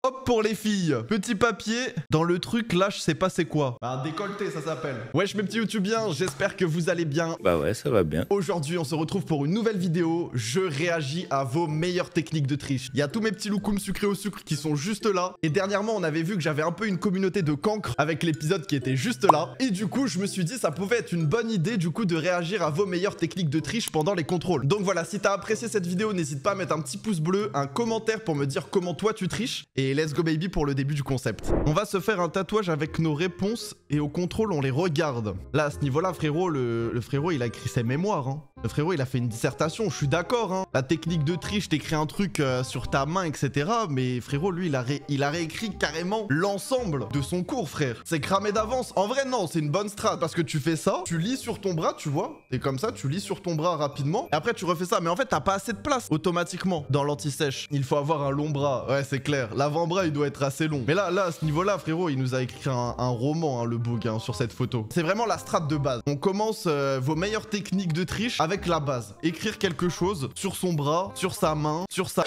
Hop pour les filles. Petit papier. Dans le truc, là, je sais pas c'est quoi. Un décolleté, ça s'appelle. Wesh, mes petits YouTubiens, j'espère que vous allez bien. Bah ouais, ça va bien. Aujourd'hui, on se retrouve pour une nouvelle vidéo. Je réagis à vos meilleures techniques de triche. Il y a tous mes petits loukoums sucrés au sucre qui sont juste là. Et dernièrement, on avait vu que j'avais un peu une communauté de cancres avec l'épisode qui était juste là. Et du coup, je me suis dit, ça pouvait être une bonne idée, du coup, de réagir à vos meilleures techniques de triche pendant les contrôles. Donc voilà, si t'as apprécié cette vidéo, n'hésite pas à mettre un petit pouce bleu, un commentaire pour me dire comment toi tu triches. Et let's go baby pour le début du concept. On va se faire un tatouage avec nos réponses et au contrôle, on les regarde. Là, à ce niveau-là, frérot, le frérot, il a écrit ses mémoires, hein. Le frérot, il a fait une dissertation, je suis d'accord, hein. La technique de triche, t'écris un truc sur ta main, etc. Mais frérot, lui, il a réécrit carrément l'ensemble de son cours, frère. C'est cramé d'avance. En vrai, non, c'est une bonne strat. Parce que tu fais ça, tu lis sur ton bras, tu vois. Et comme ça, tu lis sur ton bras rapidement. Et après, tu refais ça. Mais en fait, t'as pas assez de place automatiquement dans l'anti-sèche. Il faut avoir un long bras. Ouais, c'est clair. L'avant-bras, il doit être assez long. Mais là, à ce niveau-là, frérot, il nous a écrit un roman, hein, le bug, hein, sur cette photo. C'est vraiment la strat de base. On commence vos meilleures techniques de triche avec la base. Écrire quelque chose sur son bras, sur sa main, sur sa...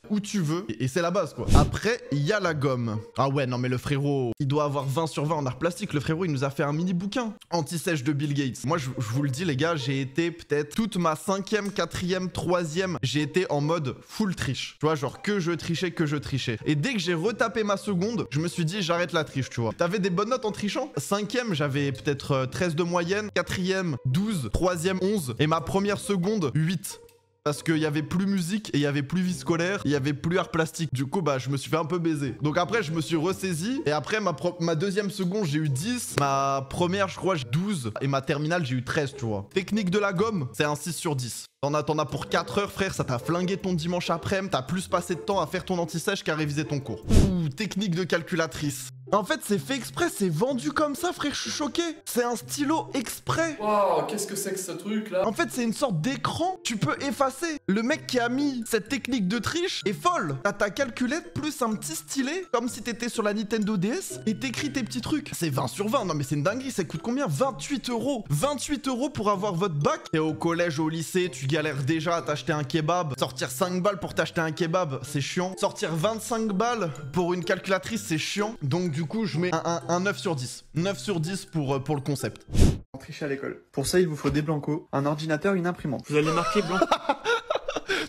où tu veux, et c'est la base quoi. Après, il y a la gomme. Ah ouais, non mais le frérot, il doit avoir 20 sur 20 en art plastique. Le frérot, il nous a fait un mini bouquin anti-sèche de Bill Gates. Moi, je vous le dis les gars, j'ai été peut-être toute ma 5e, 4e, 3e, j'ai été en mode full triche. Tu vois, genre que je trichais. Et dès que j'ai retapé ma seconde, je me suis dit, j'arrête la triche, tu vois. T'avais des bonnes notes en trichant? 5e, j'avais peut-être 13 de moyenne. 4e, 12. 3e, 11. Et ma première seconde, 8. Parce qu'il y avait plus musique et il y avait plus vie scolaire, il y avait plus art plastique. Du coup, bah, je me suis fait un peu baiser. Donc après, je me suis ressaisi. Et après, ma deuxième seconde, j'ai eu 10. Ma première, je crois, j'ai 12. Et ma terminale, j'ai eu 13, tu vois. Technique de la gomme, c'est un 6 sur 10. T'en as pour 4 heures, frère. Ça t'a flingué ton dimanche après-midi. T'as plus passé de temps à faire ton anti-sèche qu'à réviser ton cours. Ouh, technique de calculatrice. En fait, c'est fait exprès, c'est vendu comme ça, frère, je suis choqué. C'est un stylo exprès. Waouh, qu'est-ce que c'est que ce truc là? En fait, c'est une sorte d'écran, tu peux effacer. Le mec qui a mis cette technique de triche est folle. T'as ta calculette plus un petit stylet, comme si t'étais sur la Nintendo DS, et t'écris tes petits trucs. C'est 20 sur 20, non mais c'est une dinguerie, ça coûte combien? 28 euros. 28 euros pour avoir votre bac. T'es au collège, au lycée, tu galères déjà à t'acheter un kebab. Sortir 5 balles pour t'acheter un kebab, c'est chiant. Sortir 25 balles pour une calculatrice, c'est chiant. Donc du coup, je mets un 9 sur 10. 9 sur 10 pour le concept. Tricher à l'école. Pour ça, il vous faut des blancos, un ordinateur, une imprimante. Vous allez marquer blanc.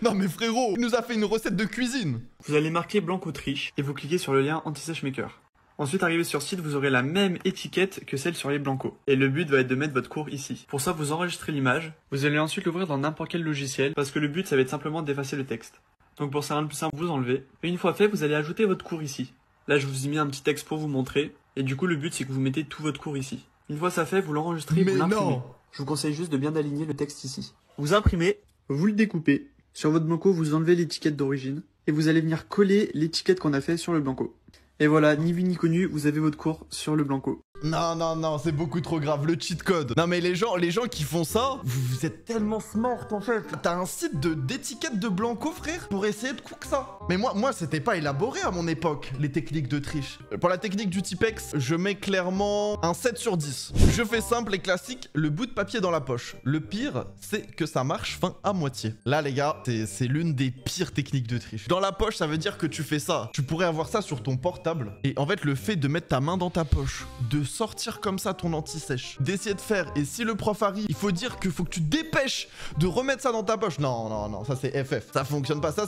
Non mais frérot, il nous a fait une recette de cuisine. Vous allez marquer blanco triche et vous cliquez sur le lien anti-sèche maker. Ensuite, arrivé sur site, vous aurez la même étiquette que celle sur les blancos. Et le but va être de mettre votre cours ici. Pour ça, vous enregistrez l'image. Vous allez ensuite l'ouvrir dans n'importe quel logiciel parce que le but, ça va être simplement d'effacer le texte. Donc pour ça, rien de plus simple, vous enlevez. Et une fois fait, vous allez ajouter votre cours ici. Là, je vous ai mis un petit texte pour vous montrer. Et du coup, le but, c'est que vous mettez tout votre cours ici. Une fois ça fait, vous l'enregistrez, vous l'imprimez. Je vous conseille juste de bien aligner le texte ici. Vous imprimez, vous le découpez. Sur votre blanco, vous enlevez l'étiquette d'origine. Et vous allez venir coller l'étiquette qu'on a fait sur le blanco. Et voilà, ni vu ni connu, vous avez votre cours sur le blanco. Non, non, non, c'est beaucoup trop grave, le cheat code. Non mais les gens qui font ça, vous êtes tellement smart en fait. T'as un site d'étiquette de blanco, frère, pour essayer de cook ça. Mais moi c'était pas élaboré à mon époque, les techniques de triche. Pour la technique du Tipex, je mets clairement un 7 sur 10. Je fais simple et classique, le bout de papier dans la poche. Le pire, c'est que ça marche fin à moitié. Là les gars, c'est l'une des pires techniques de triche. Dans la poche, ça veut dire que tu fais ça. Tu pourrais avoir ça sur ton portable. Et en fait, le fait de mettre ta main dans ta poche, de sortir comme ça ton anti-sèche, d'essayer de faire, et si le prof arrive, il faut dire qu'il faut que tu te dépêches de remettre ça dans ta poche. Non, non, non, ça c'est FF. Ça fonctionne pas. Ça,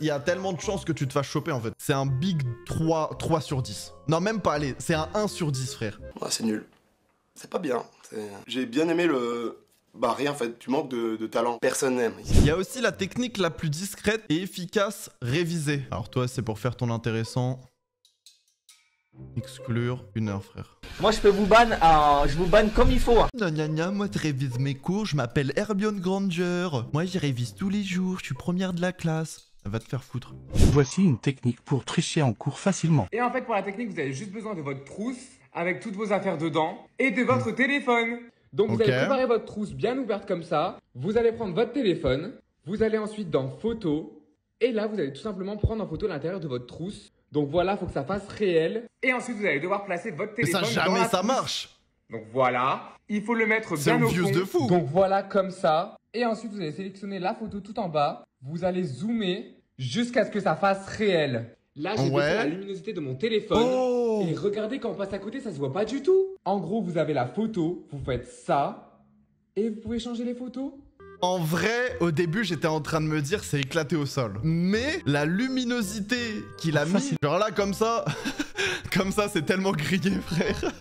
il y a tellement de chances que tu te fasses choper en fait. C'est un big 3 sur 10. Non, même pas, allez, c'est un 1 sur 10, frère. Ouais, c'est nul. C'est pas bien. J'ai bien aimé le... Bah rien en fait, tu manques de talent. Personne n'aime. Il y a aussi la technique la plus discrète et efficace, réviser. Alors toi, c'est pour faire ton intéressant. Exclure 1 heure, frère. Moi, je peux vous ban, je vous banne comme il faut. Hein. Gna gna gna, moi je révise mes cours, je m'appelle Hermione Granger. Moi, j'y révise tous les jours, je suis première de la classe. Va te faire foutre. Voici une technique pour tricher en cours facilement. Et en fait, pour la technique, vous avez juste besoin de votre trousse avec toutes vos affaires dedans et de votre téléphone. Donc, vous allez préparer votre trousse bien ouverte comme ça. Vous allez prendre votre téléphone. Vous allez ensuite dans Photos. Et là, vous allez tout simplement prendre en photo l'intérieur de votre trousse. Donc voilà, il faut que ça fasse réel. Et ensuite, vous allez devoir placer votre téléphone. Mais ça, jamais ça marche. Donc voilà, il faut le mettre bien au fond. De fou. Donc voilà, comme ça. Et ensuite, vous allez sélectionner la photo tout en bas. Vous allez zoomer jusqu'à ce que ça fasse réel. Là, j'ai baissé la luminosité de mon téléphone. Oh. Et regardez, quand on passe à côté, ça se voit pas du tout. En gros, vous avez la photo, vous faites ça, et vous pouvez changer les photos. En vrai, au début, j'étais en train de me dire c'est éclaté au sol. Mais la luminosité qu'il a mis, genre là, comme ça, comme ça, c'est tellement grillé, frère.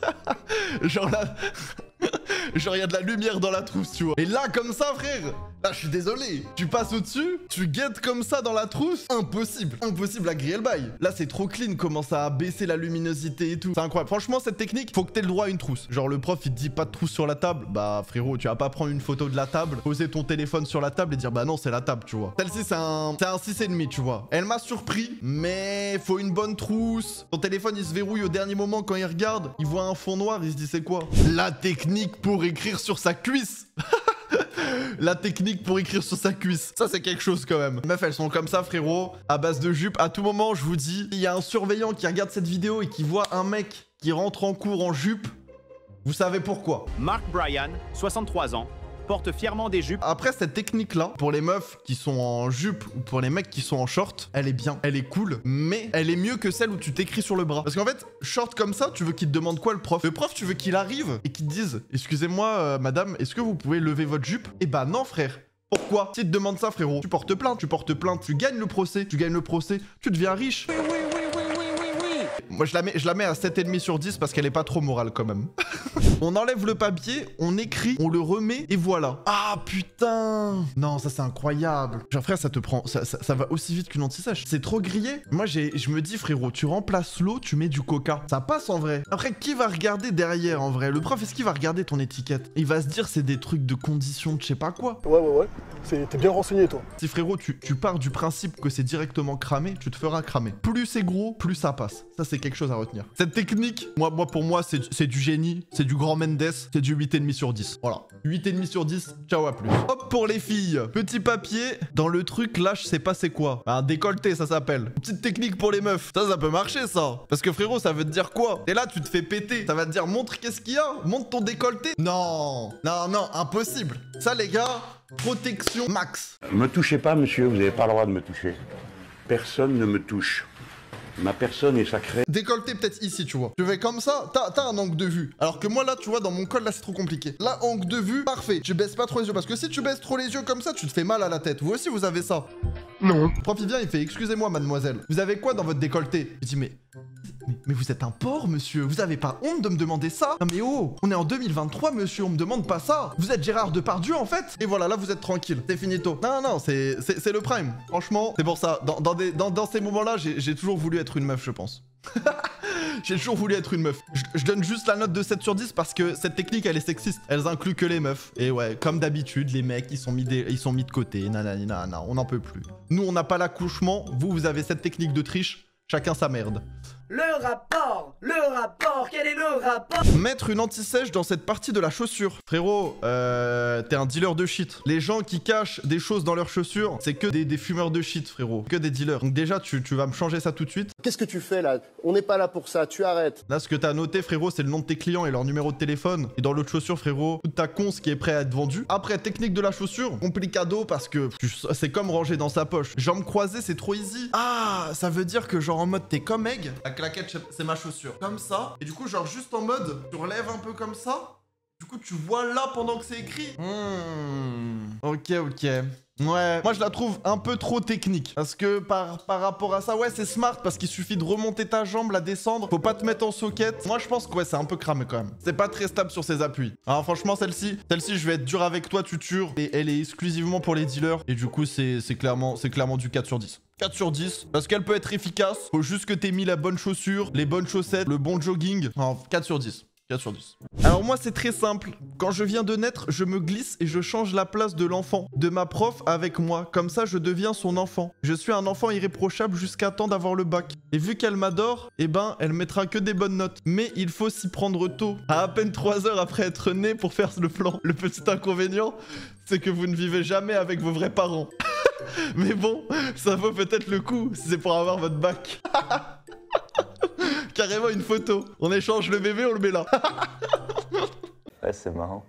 Genre là... Genre il y a de la lumière dans la trousse, tu vois. Et là, comme ça, frère, là, je suis désolé. Tu passes au-dessus, tu guettes comme ça dans la trousse. Impossible. Impossible à griller le bail. Là, c'est trop clean, comment ça a baissé la luminosité et tout. C'est incroyable. Franchement, cette technique, faut que t'aies le droit à une trousse. Genre, le prof, il te dit pas de trousse sur la table. Bah, frérot, tu vas pas prendre une photo de la table, poser ton téléphone sur la table et dire, bah non, c'est la table, tu vois. Celle-ci, c'est un 6,5, tu vois. Elle m'a surpris, mais faut une bonne trousse. Ton téléphone, il se verrouille au dernier moment quand il regarde. Il voit un fond noir, il se dit, c'est quoi? La technique pour écrire sur sa cuisse. La technique pour écrire sur sa cuisse. Ça, c'est quelque chose quand même. Meuf, elles sont comme ça, frérot, à base de jupe. À tout moment, je vous dis, il y a un surveillant qui regarde cette vidéo et qui voit un mec qui rentre en cours en jupe. Vous savez pourquoi? Mark Bryan, 63 ans, porte fièrement des jupes. Après, cette technique-là, pour les meufs qui sont en jupe ou pour les mecs qui sont en short, elle est bien, elle est cool, mais elle est mieux que celle où tu t'écris sur le bras. Parce qu'en fait, short comme ça, tu veux qu'il te demande quoi, le prof? Le prof, tu veux qu'il arrive et qu'il te dise « Excusez-moi, madame, est-ce que vous pouvez lever votre jupe ?» Eh bah non, frère. Pourquoi? Si te demande ça, frérot, tu portes plainte, tu gagnes le procès, tu deviens riche. Moi, je la mets à 7,5 sur 10 parce qu'elle est pas trop morale quand même. On enlève le papier, on écrit, on le remet et voilà. Ah putain. Non, ça c'est incroyable. Genre frère, ça te prend... Ça va aussi vite qu'une anti-sèche. C'est trop grillé. Moi, je me dis frérot, tu remplaces l'eau, tu mets du coca. Ça passe en vrai. Après, qui va regarder derrière en vrai? Le prof, est-ce qu'il va regarder ton étiquette? Il va se dire c'est des trucs de conditions de je sais pas quoi. Ouais. T'es bien renseigné toi. Si frérot, tu pars du principe que c'est directement cramé, tu te feras cramer. Plus c'est gros, plus ça passe. Ça c'est quelque chose à retenir. Cette technique, pour moi, c'est du génie, c'est du grand Mendes, c'est du 8,5 sur 10. Voilà. 8,5 sur 10, ciao à plus. Hop pour les filles. Petit papier, dans le truc, là, je sais pas c'est quoi. Un décolleté, ça s'appelle. Petite technique pour les meufs. Ça peut marcher, ça. Parce que frérot, ça veut te dire quoi? Et là, tu te fais péter. Ça va te dire, montre qu'est-ce qu'il y a. Montre ton décolleté. Non, impossible. Ça, les gars, protection max. Me touchez pas, monsieur, vous n'avez pas le droit de me toucher. Personne ne me touche. Ma personne est sacrée. Décolleté peut-être ici, tu vois. Tu fais comme ça, t'as un angle de vue. Alors que moi, là, tu vois, dans mon col, là, c'est trop compliqué. Là, angle de vue, parfait. Tu baisses pas trop les yeux. Parce que si tu baisses trop les yeux comme ça, tu te fais mal à la tête. Vous aussi, vous avez ça? Non. Le prof, il vient, il fait, excusez-moi, mademoiselle. Vous avez quoi dans votre décolleté? Je dis, mais vous êtes un porc, monsieur. Vous avez pas honte de me demander ça? Non mais oh, on est en 2023, monsieur, on me demande pas ça. Vous êtes Gérard Depardieu, en fait. Et voilà, là, vous êtes tranquille. C'est finito. Non, c'est le prime. Franchement, c'est pour ça. Dans ces moments-là, j'ai toujours voulu être une meuf, je pense. J'ai toujours voulu être une meuf. Je donne juste la note de 7 sur 10 parce que cette technique, elle est sexiste. Elles incluent que les meufs. Et ouais, comme d'habitude, les mecs, ils sont mis de côté. Nanana, on n'en peut plus. Nous, on n'a pas l'accouchement. Vous avez cette technique de triche. Chacun sa merde. Le rapport, quel est le rapport? Mettre une anti-sèche dans cette partie de la chaussure. Frérot, t'es un dealer de shit. Les gens qui cachent des choses dans leurs chaussures, c'est que des fumeurs de shit, frérot. Que des dealers. Donc déjà, tu vas me changer ça tout de suite. Qu'est-ce que tu fais là? On n'est pas là pour ça, tu arrêtes. Là, ce que t'as noté, frérot, c'est le nom de tes clients et leur numéro de téléphone. Et dans l'autre chaussure, frérot, toute ta conce qui est prêt à être vendue. Après, technique de la chaussure, complicado parce que c'est comme ranger dans sa poche. Jambes croisées, c'est trop easy. Ah, ça veut dire que genre en mode t'es comme Egg. La claquette, c'est ma chaussure. Comme ça. Et du coup, genre juste en mode, tu relèves un peu comme ça. Du coup, tu vois là pendant que c'est écrit. Ok. Ouais, moi je la trouve un peu trop technique. Parce que par rapport à ça, ouais, c'est smart parce qu'il suffit de remonter ta jambe, la descendre. Faut pas te mettre en socket. Moi je pense que ouais, c'est un peu cramé quand même. C'est pas très stable sur ses appuis. Alors franchement, celle-ci, je vais être dur avec toi, tuture. Et elle est exclusivement pour les dealers. Et du coup, c'est clairement du 4 sur 10. 4 sur 10, parce qu'elle peut être efficace. Faut juste que t'aies mis la bonne chaussure, les bonnes chaussettes, le bon jogging. Non, 4 sur 10. 4 sur 10. Alors moi, c'est très simple. Quand je viens de naître, je me glisse et je change la place de l'enfant, de ma prof avec moi. Comme ça, je deviens son enfant. Je suis un enfant irréprochable jusqu'à temps d'avoir le bac. Et vu qu'elle m'adore, eh ben, elle mettra que des bonnes notes. Mais il faut s'y prendre tôt, à peine 3 heures après être né pour faire le plan. Le petit inconvénient, c'est que vous ne vivez jamais avec vos vrais parents. Mais bon, ça vaut peut-être le coup si c'est pour avoir votre bac. Carrément une photo. On échange le bébé, on le met là. Ouais, c'est marrant.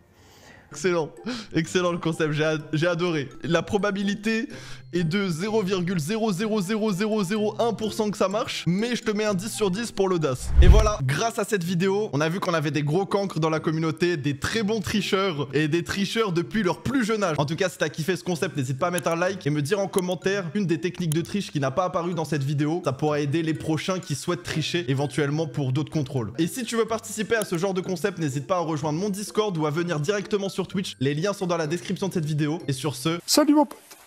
Excellent, excellent le concept, j'ai adoré. La probabilité est de 0,000001% que ça marche, mais je te mets un 10 sur 10 pour l'audace. Et voilà, grâce à cette vidéo, on a vu qu'on avait des gros cancres dans la communauté, des très bons tricheurs et des tricheurs depuis leur plus jeune âge. En tout cas, si t'as kiffé ce concept, n'hésite pas à mettre un like et me dire en commentaire une des techniques de triche qui n'a pas apparu dans cette vidéo. Ça pourra aider les prochains qui souhaitent tricher éventuellement pour d'autres contrôles. Et si tu veux participer à ce genre de concept, n'hésite pas à rejoindre mon Discord ou à venir directement sur Twitch. Les liens sont dans la description de cette vidéo. Et sur ce, salut mon pote.